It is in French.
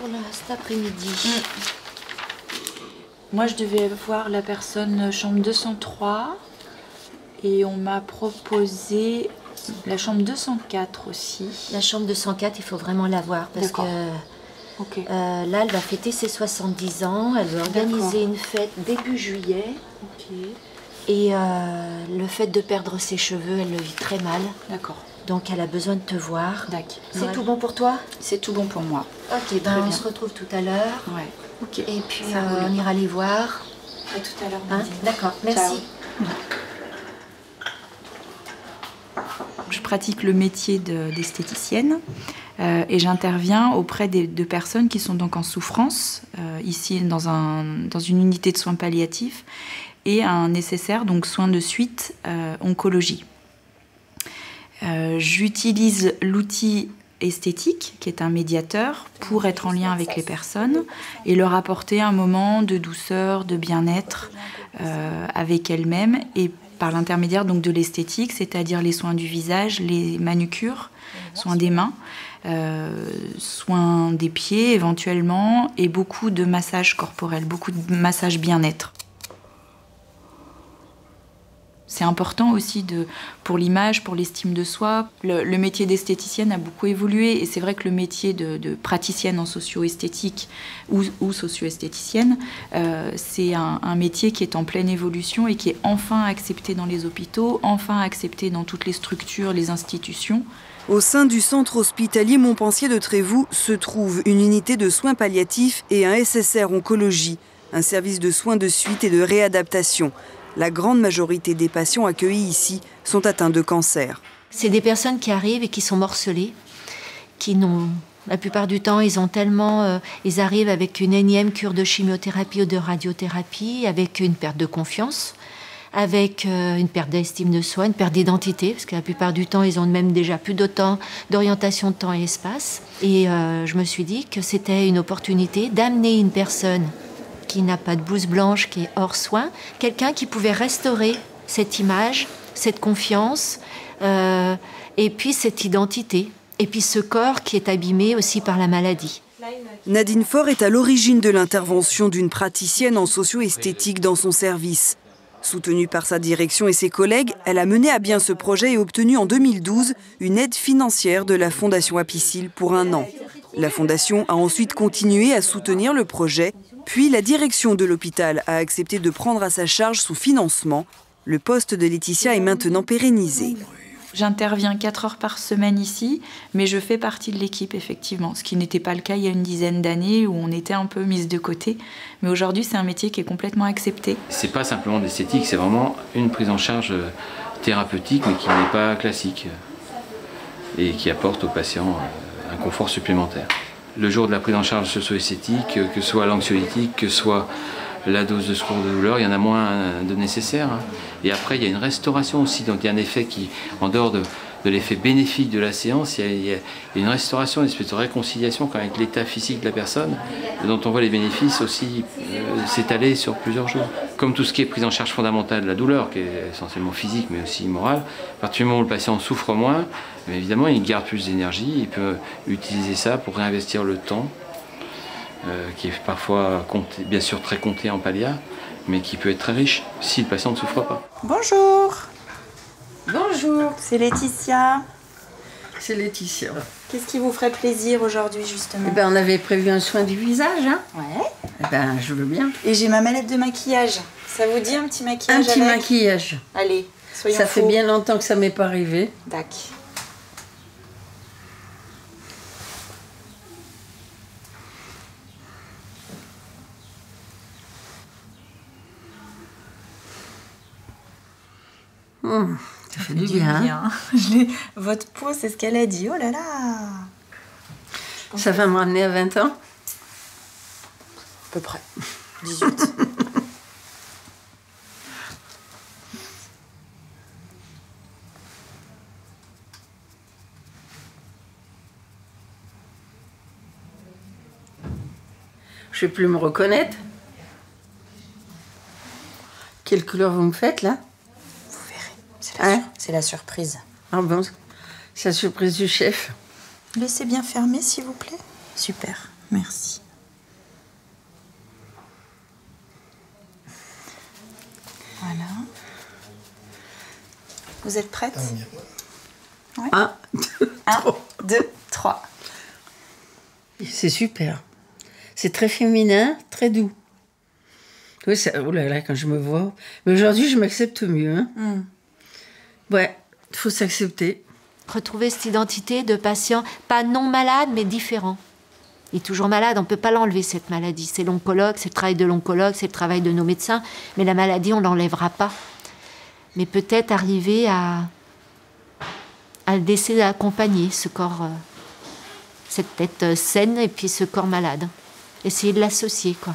pour cet après-midi. Moi, je devais voir la personne chambre 203 et on m'a proposé la chambre 204 aussi. La chambre 204, il faut vraiment la voir parce que là, elle va fêter ses 70 ans. Elle veut organiser une fête début juillet. Et le fait de perdre ses cheveux, elle le vit très mal. D'accord. Donc, elle a besoin de te voir. D'accord. C'est tout bon pour toi? C'est tout bon pour moi. Ok, ben on se retrouve tout à l'heure. Ouais. Ok. Et puis, on ira les voir. À tout à l'heure. Hein? D'accord, merci. Je pratique le métier d'esthéticienne et j'interviens auprès de personnes qui sont donc en souffrance, ici dans une unité de soins palliatifs et un nécessaire, donc soins de suite, oncologie. J'utilise l'outil esthétique, qui est un médiateur, pour être en lien avec les personnes et leur apporter un moment de douceur, de bien-être avec elles-mêmes et par l'intermédiaire donc de l'esthétique, c'est-à-dire les soins du visage, les manucures, soins des mains, soins des pieds éventuellement et beaucoup de massages corporels, beaucoup de massages bien-être. C'est important aussi pour l'image, pour l'estime de soi. Le métier d'esthéticienne a beaucoup évolué et c'est vrai que le métier de praticienne en socio-esthétique ou socio-esthéticienne, c'est un métier qui est en pleine évolution et qui est enfin accepté dans les hôpitaux, enfin accepté dans toutes les structures, les institutions. Au sein du centre hospitalier Montpensier de Trévoux se trouve une unité de soins palliatifs et un SSR oncologie, un service de soins de suite et de réadaptation. La grande majorité des patients accueillis ici sont atteints de cancer. C'est des personnes qui arrivent et qui sont morcelées, qui n'ont... La plupart du temps, ils arrivent avec une énième cure de chimiothérapie ou de radiothérapie, avec une perte de confiance, avec une perte d'estime de soi, une perte d'identité, parce que la plupart du temps, ils ont même déjà plus d'orientation de temps et espace. Et je me suis dit que c'était une opportunité d'amener une personne qui n'a pas de blouse blanche, qui est hors soin, quelqu'un qui pouvait restaurer cette image, cette confiance, et puis cette identité, et puis ce corps qui est abîmé aussi par la maladie. Nadine Faure est à l'origine de l'intervention d'une praticienne en socio-esthétique dans son service. Soutenue par sa direction et ses collègues, elle a mené à bien ce projet et obtenu en 2012 une aide financière de la Fondation Apicil pour 1 an. La Fondation a ensuite continué à soutenir le projet, puis la direction de l'hôpital a accepté de prendre à sa charge son financement. Le poste de Laetitia est maintenant pérennisé. J'interviens 4 heures par semaine ici, mais je fais partie de l'équipe, effectivement, ce qui n'était pas le cas il y a une dizaine d'années où on était un peu mise de côté. Mais aujourd'hui, c'est un métier qui est complètement accepté. C'est pas simplement de l'esthétique, c'est vraiment une prise en charge thérapeutique, mais qui n'est pas classique et qui apporte aux patients un confort supplémentaire. Le jour de la prise en charge socio-esthétique, que ce soit l'anxiolytique, que ce soit la dose de secours de douleur, il y en a moins de nécessaire. Et après, il y a une restauration aussi. Donc il y a un effet qui, en dehors de l'effet bénéfique de la séance, il y a une restauration, une espèce de réconciliation avec l'état physique de la personne, dont on voit les bénéfices aussi s'étaler sur plusieurs jours. Comme tout ce qui est prise en charge fondamentale de la douleur, qui est essentiellement physique mais aussi morale, à partir du moment où le patient souffre moins, mais évidemment il garde plus d'énergie, il peut utiliser ça pour réinvestir le temps, qui est parfois compté, bien sûr très compté en palliat, mais qui peut être très riche si le patient ne souffre pas. Bonjour. Bonjour. C'est Laetitia. C'est Laetitia. Qu'est-ce qui vous ferait plaisir aujourd'hui, justement? Eh ben, on avait prévu un soin du visage, hein? Ouais. Eh ben, je veux bien. Et j'ai ma mallette de maquillage. Ça vous dit un petit maquillage? Un petit maquillage. Allez, soyons Ça fous. fait bien longtemps que ça m'est pas arrivé. Tac. Ça fait du bien. Votre peau, c'est ce qu'elle a dit. Oh là là. Ça va me ramener à 20 ans? À peu près. 18. Je vais plus me reconnaître. Quelle couleur vous me faites, là? Vous verrez. C'est la surprise. Ah bon, c'est la surprise du chef. Laissez bien fermer, s'il vous plaît. Super. Merci. Voilà. Vous êtes prête? Ouais. 1, 2, 3. C'est super. C'est très féminin, très doux. Oui, oh là là, quand je me vois. Mais aujourd'hui, je m'accepte mieux. Hein. Ouais, il faut s'accepter. Retrouver cette identité de patient, pas non malade, mais différent. Il est toujours malade, on ne peut pas l'enlever, cette maladie. C'est l'oncologue, c'est le travail de l'oncologue, c'est le travail de nos médecins. Mais la maladie, on ne l'enlèvera pas. Mais peut-être arriver à laisser accompagner ce corps, cette tête saine et puis ce corps malade. Essayer de l'associer, quoi.